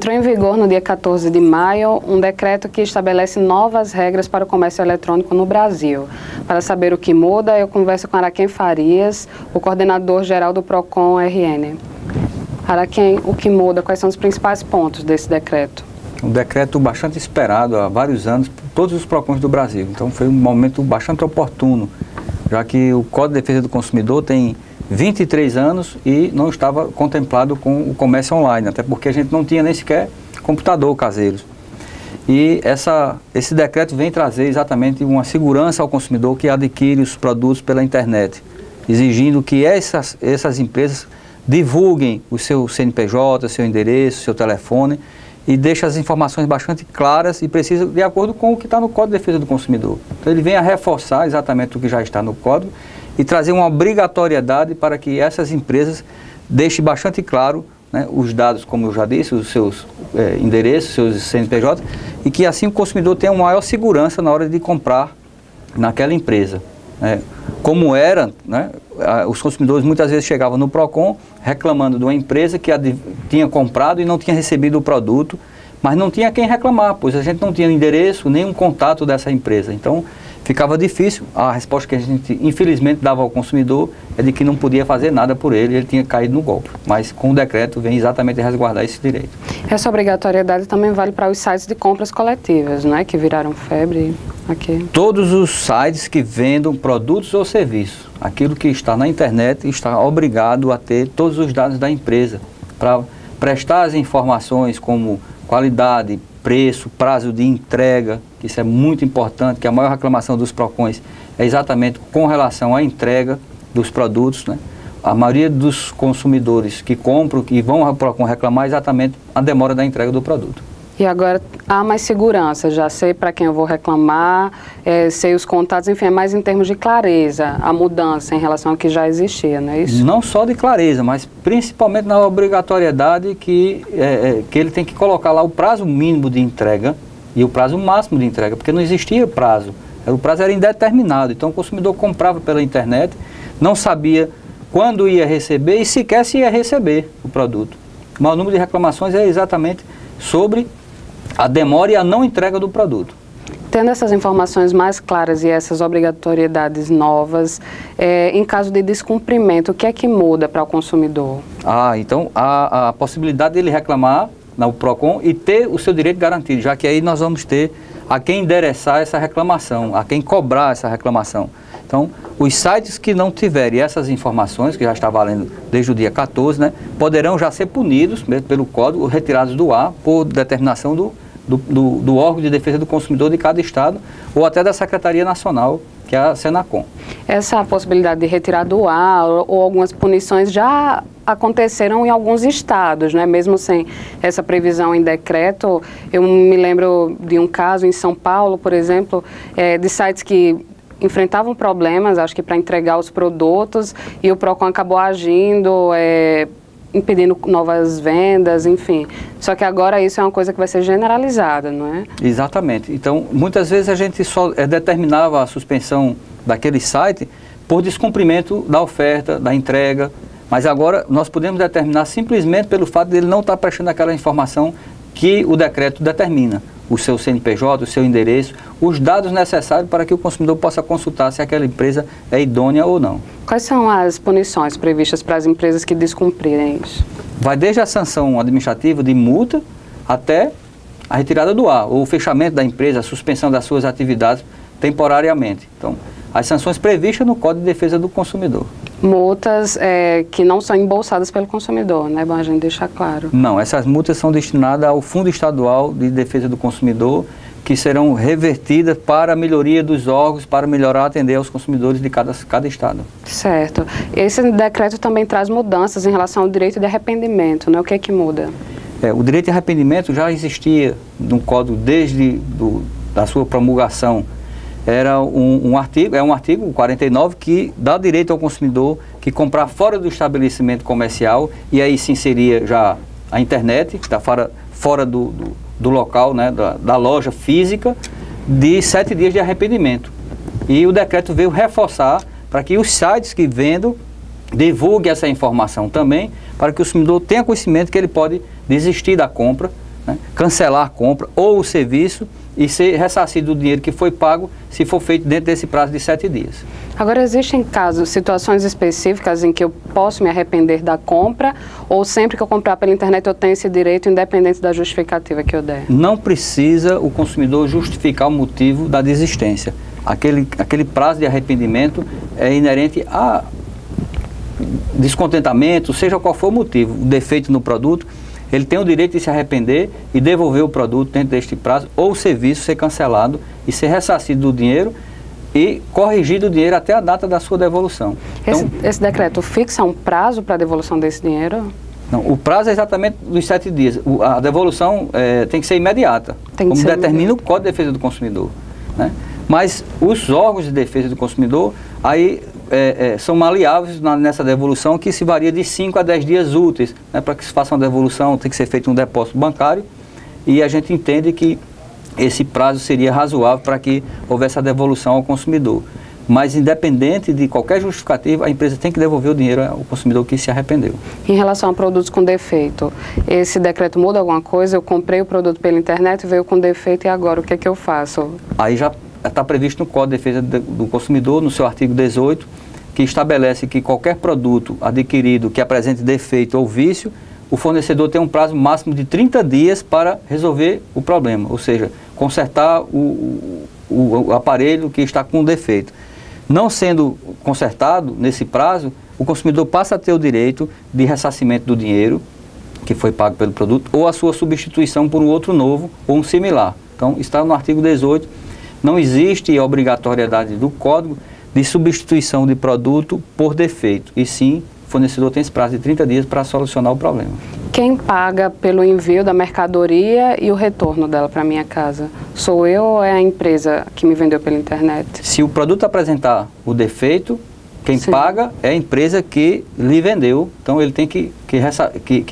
Entrou em vigor no dia 14 de maio um decreto que estabelece novas regras para o comércio eletrônico no Brasil. Para saber o que muda, eu converso com Araquém Farias, o coordenador-geral do PROCON RN. Araquém, o que muda? Quais são os principais pontos desse decreto? Um decreto bastante esperado há vários anos por todos os PROCONs do Brasil. Então foi um momento bastante oportuno, já que o Código de Defesa do Consumidor tem 23 anos e não estava contemplado com o comércio online, até porque a gente não tinha nem sequer computador caseiro. E esse decreto vem trazer exatamente uma segurança ao consumidor que adquire os produtos pela internet, exigindo que essas empresas divulguem o seu CNPJ, seu endereço, seu telefone e deixem as informações bastante claras e precisas de acordo com o que está no Código de Defesa do Consumidor. Então ele vem a reforçar exatamente o que já está no Código e trazer uma obrigatoriedade para que essas empresas deixem bastante claro, né, os dados, como eu já disse, os seus endereços, seus CNPJ, e que assim o consumidor tenha uma maior segurança na hora de comprar naquela empresa. Né. Como era, né, os consumidores muitas vezes chegavam no PROCON reclamando de uma empresa que tinha comprado e não tinha recebido o produto, mas não tinha quem reclamar, pois a gente não tinha endereço, nem um contato dessa empresa. Então, ficava difícil. A resposta que a gente, infelizmente, dava ao consumidor é de que não podia fazer nada por ele tinha caído no golpe. Mas com o decreto vem exatamente resguardar esse direito. Essa obrigatoriedade também vale para os sites de compras coletivas, não é? Que viraram febre aqui. Todos os sites que vendam produtos ou serviços, aquilo que está na internet, está obrigado a ter todos os dados da empresa para prestar as informações como qualidade, preço, prazo de entrega, que isso é muito importante, que a maior reclamação dos PROCONs é exatamente com relação à entrega dos produtos, né? A maioria dos consumidores que compram, que vão ao PROCON reclamar, é exatamente a demora da entrega do produto. E agora há mais segurança, já sei para quem eu vou reclamar, sei os contatos, enfim, é mais em termos de clareza, a mudança em relação ao que já existia, não é isso? Não só de clareza, mas principalmente na obrigatoriedade que ele tem que colocar lá o prazo mínimo de entrega e o prazo máximo de entrega, porque não existia prazo, o prazo era indeterminado, então o consumidor comprava pela internet, não sabia quando ia receber e sequer se ia receber o produto. O maior número de reclamações é exatamente sobre a demora e a não entrega do produto. Tendo essas informações mais claras e essas obrigatoriedades novas, em caso de descumprimento, o que é que muda para o consumidor? Então a possibilidade dele reclamar no PROCON e ter o seu direito garantido, já que aí nós vamos ter a quem endereçar essa reclamação, a quem cobrar essa reclamação. Então, os sites que não tiverem essas informações, que já está valendo desde o dia 14, né, poderão já ser punidos pelo Código, retirados do ar por determinação do órgão de defesa do consumidor de cada estado ou até da Secretaria Nacional, que é a Senacom. Essa possibilidade de retirar do ar ou algumas punições já aconteceram em alguns estados, né? Mesmo sem essa previsão em decreto. Eu me lembro de um caso em São Paulo, por exemplo, de sites que enfrentavam problemas, acho que para entregar os produtos, e o PROCON acabou agindo, impedindo novas vendas, enfim. Só que agora isso é uma coisa que vai ser generalizada, não é? Exatamente. Então, muitas vezes a gente só determinava a suspensão daquele site por descumprimento da oferta, da entrega, mas agora nós podemos determinar simplesmente pelo fato de ele não estar prestando aquela informação que o decreto determina. O seu CNPJ, o seu endereço, os dados necessários para que o consumidor possa consultar se aquela empresa é idônea ou não. Quais são as punições previstas para as empresas que descumprirem isso? Vai desde a sanção administrativa de multa até a retirada do ar, ou o fechamento da empresa, a suspensão das suas atividades temporariamente. Então, as sanções previstas no Código de Defesa do Consumidor. Multas que não são embolsadas pelo consumidor, né? Bom, a gente deixar claro. Não, essas multas são destinadas ao Fundo Estadual de Defesa do Consumidor, que serão revertidas para a melhoria dos órgãos, para melhorar atender aos consumidores de cada estado. Certo. Esse decreto também traz mudanças em relação ao direito de arrependimento, né? O que é que muda? O direito de arrependimento já existia no Código desde da sua promulgação. Era um artigo 49 que dá direito ao consumidor que comprar fora do estabelecimento comercial, e aí se inseria já a internet, que está fora do local, né, da loja física, de 7 dias de arrependimento. E o decreto veio reforçar para que os sites que vendam divulguem essa informação também, para que o consumidor tenha conhecimento que ele pode desistir da compra né, cancelar a compra ou o serviço e ser ressarcido do dinheiro que foi pago se for feito dentro desse prazo de 7 dias. Agora, existem casos, situações específicas em que eu posso me arrepender da compra ou sempre que eu comprar pela internet eu tenho esse direito independente da justificativa que eu der? Não precisa o consumidor justificar o motivo da desistência. Aquele prazo de arrependimento é inerente a descontentamento, seja qual for o motivo, o defeito no produto, ele tem o direito de se arrepender e devolver o produto dentro deste prazo, ou o serviço ser cancelado e ser ressarcido do dinheiro e corrigido o dinheiro até a data da sua devolução. Esse decreto fixa um prazo para a devolução desse dinheiro? Não, o prazo é exatamente dos 7 dias. A devolução tem que ser imediata, como determina o Código de Defesa do Consumidor, né? Mas os órgãos de defesa do consumidor aí são maleáveis nessa devolução, que se varia de 5 a 10 dias úteis, né? Para que se faça uma devolução tem que ser feito um depósito bancário e a gente entende que esse prazo seria razoável para que houvesse a devolução ao consumidor. Mas independente de qualquer justificativa, a empresa tem que devolver o dinheiro ao consumidor que se arrependeu. Em relação a produtos com defeito, esse decreto muda alguma coisa? Eu comprei o produto pela internet, veio com defeito e agora o que é que eu faço? Aí já está previsto no Código de Defesa do Consumidor, no seu artigo 18, que estabelece que qualquer produto adquirido que apresente defeito ou vício, o fornecedor tem um prazo máximo de 30 dias para resolver o problema, ou seja, consertar o aparelho que está com defeito. Não sendo consertado nesse prazo, o consumidor passa a ter o direito de ressarcimento do dinheiro que foi pago pelo produto ou a sua substituição por um outro novo ou um similar. Então, está no artigo 18. Não existe obrigatoriedade do Código de substituição de produto por defeito, e sim, o fornecedor tem esse prazo de 30 dias para solucionar o problema. Quem paga pelo envio da mercadoria e o retorno dela para minha casa? Sou eu ou é a empresa que me vendeu pela internet? Se o produto apresentar o defeito, quem paga é a empresa que lhe vendeu. Então ele tem que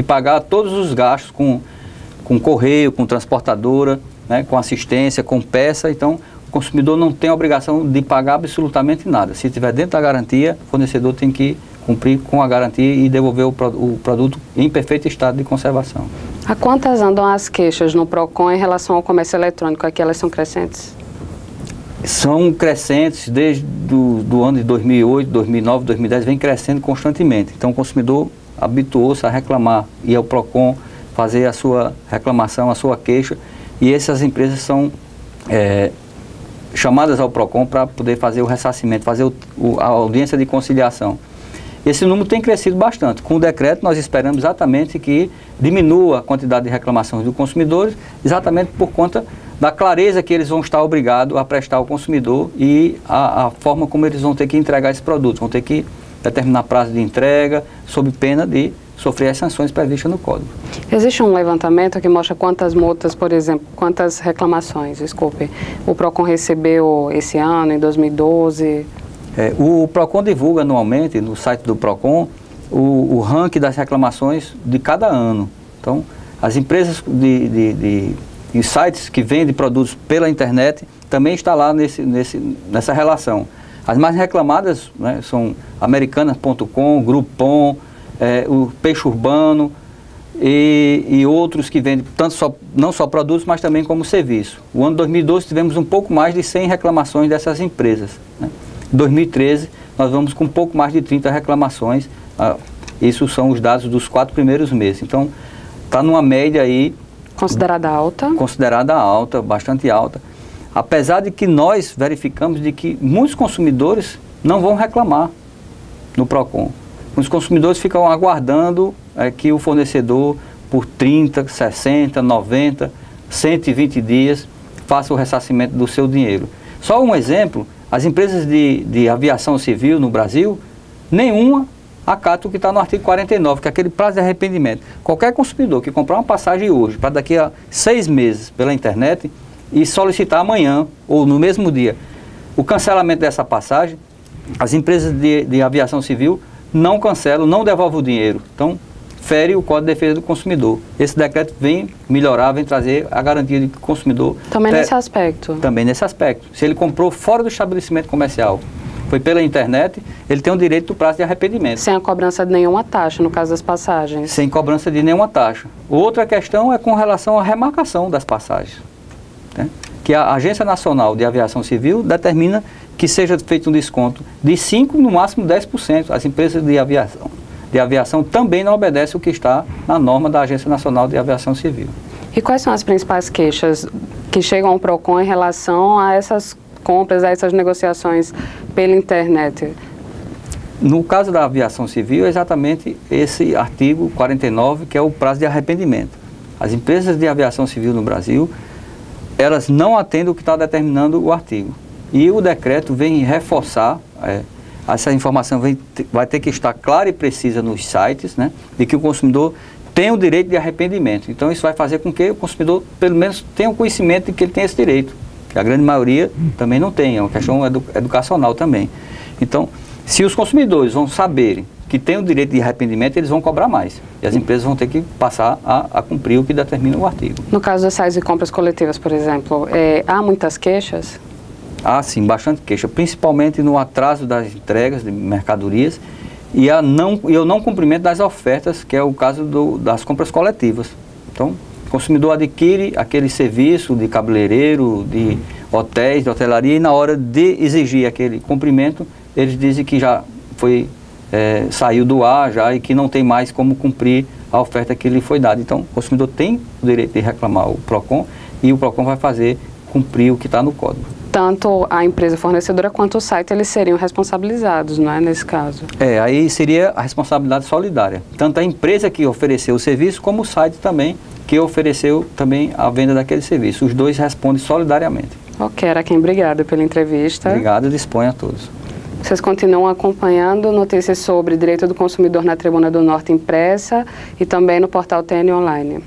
pagar todos os gastos com correio, com transportadora, né, com assistência, com peça. Então o consumidor não tem a obrigação de pagar absolutamente nada. Se estiver dentro da garantia, o fornecedor tem que cumprir com a garantia e devolver o produto em perfeito estado de conservação. Há quantas andam as queixas no PROCON em relação ao comércio eletrônico? Aqui elas são crescentes? São crescentes desde do ano de 2008, 2009, 2010, vem crescendo constantemente. Então o consumidor habituou-se a reclamar, ir ao PROCON, fazer a sua reclamação, a sua queixa, e essas empresas são chamadas ao PROCON para poder fazer o ressarcimento, fazer a audiência de conciliação. Esse número tem crescido bastante. Com o decreto, nós esperamos exatamente que diminua a quantidade de reclamações dos consumidores, exatamente por conta da clareza que eles vão estar obrigados a prestar ao consumidor e a forma como eles vão ter que entregar esse produto. Vão ter que determinar prazo de entrega, sob pena de sofrer as sanções previstas no Código. Existe um levantamento que mostra quantas multas, por exemplo, quantas reclamações, desculpe, o PROCON recebeu esse ano, em 2012? O PROCON divulga anualmente no site do PROCON o ranking das reclamações de cada ano. Então, as empresas de sites que vendem produtos pela internet também está lá nessa relação. As mais reclamadas, né, são Americanas.com, Groupon, o Peixe Urbano e outros que vendem não só produtos, mas também como serviço. O ano 2012 tivemos um pouco mais de 100 reclamações dessas empresas, né? Em 2013, nós vamos com um pouco mais de 30 reclamações. Isso são os dados dos 4 primeiros meses. Então, está numa média aí... Considerada alta? Considerada alta, bastante alta. Apesar de que nós verificamos de que muitos consumidores não vão reclamar no PROCON. Os consumidores ficam aguardando que o fornecedor, por 30, 60, 90, 120 dias, faça o ressarcimento do seu dinheiro. Só um exemplo... As empresas de aviação civil no Brasil, nenhuma acata o que está no artigo 49, que é aquele prazo de arrependimento. Qualquer consumidor que comprar uma passagem hoje, para daqui a 6 meses pela internet, e solicitar amanhã, ou no mesmo dia, o cancelamento dessa passagem, as empresas de aviação civil não cancelam, não devolvem o dinheiro. Então, fere o Código de Defesa do Consumidor. Esse decreto vem melhorar, vem trazer a garantia de que o consumidor... Também nesse aspecto? Também nesse aspecto. Se ele comprou fora do estabelecimento comercial, foi pela internet, ele tem o direito do prazo de arrependimento. Sem a cobrança de nenhuma taxa, no caso das passagens. Sem cobrança de nenhuma taxa. Outra questão é com relação à remarcação das passagens, né? Que a Agência Nacional de Aviação Civil determina que seja feito um desconto de 5%, no máximo 10%. As empresas de aviação também não obedecem o que está na norma da Agência Nacional de Aviação Civil. E quais são as principais queixas que chegam ao PROCON em relação a essas compras, a essas negociações pela internet? No caso da aviação civil, é exatamente esse artigo 49, que é o prazo de arrependimento. As empresas de aviação civil no Brasil, elas não atendem o que está determinando o artigo. E o decreto vem reforçar, essa informação vai ter que estar clara e precisa nos sites, né, de que o consumidor tem o direito de arrependimento. Então isso vai fazer com que o consumidor, pelo menos, tenha o conhecimento de que ele tem esse direito. Que a grande maioria também não tem, é uma questão educacional também. Então, se os consumidores vão saberem que tem o direito de arrependimento, eles vão cobrar mais. E as empresas vão ter que passar a cumprir o que determina o artigo. No caso das sites de compras coletivas, por exemplo, há muitas queixas? Há sim, bastante queixa, principalmente no atraso das entregas de mercadorias e o não cumprimento das ofertas, que é o caso das compras coletivas. Então, o consumidor adquire aquele serviço de cabeleireiro, de hotéis, de hotelaria, e na hora de exigir aquele cumprimento, eles dizem que já saiu do ar já e que não tem mais como cumprir a oferta que lhe foi dada. Então, o consumidor tem o direito de reclamar o PROCON e o PROCON vai fazer cumprir o que está no código. Tanto a empresa fornecedora quanto o site, eles seriam responsabilizados, não é, nesse caso? Aí seria a responsabilidade solidária. Tanto a empresa que ofereceu o serviço, como o site também, que ofereceu também a venda daquele serviço. Os dois respondem solidariamente. Ok, Araquém, obrigada pela entrevista. Obrigado, disponho a todos. Vocês continuam acompanhando notícias sobre direito do consumidor na Tribuna do Norte impressa e também no portal TN Online.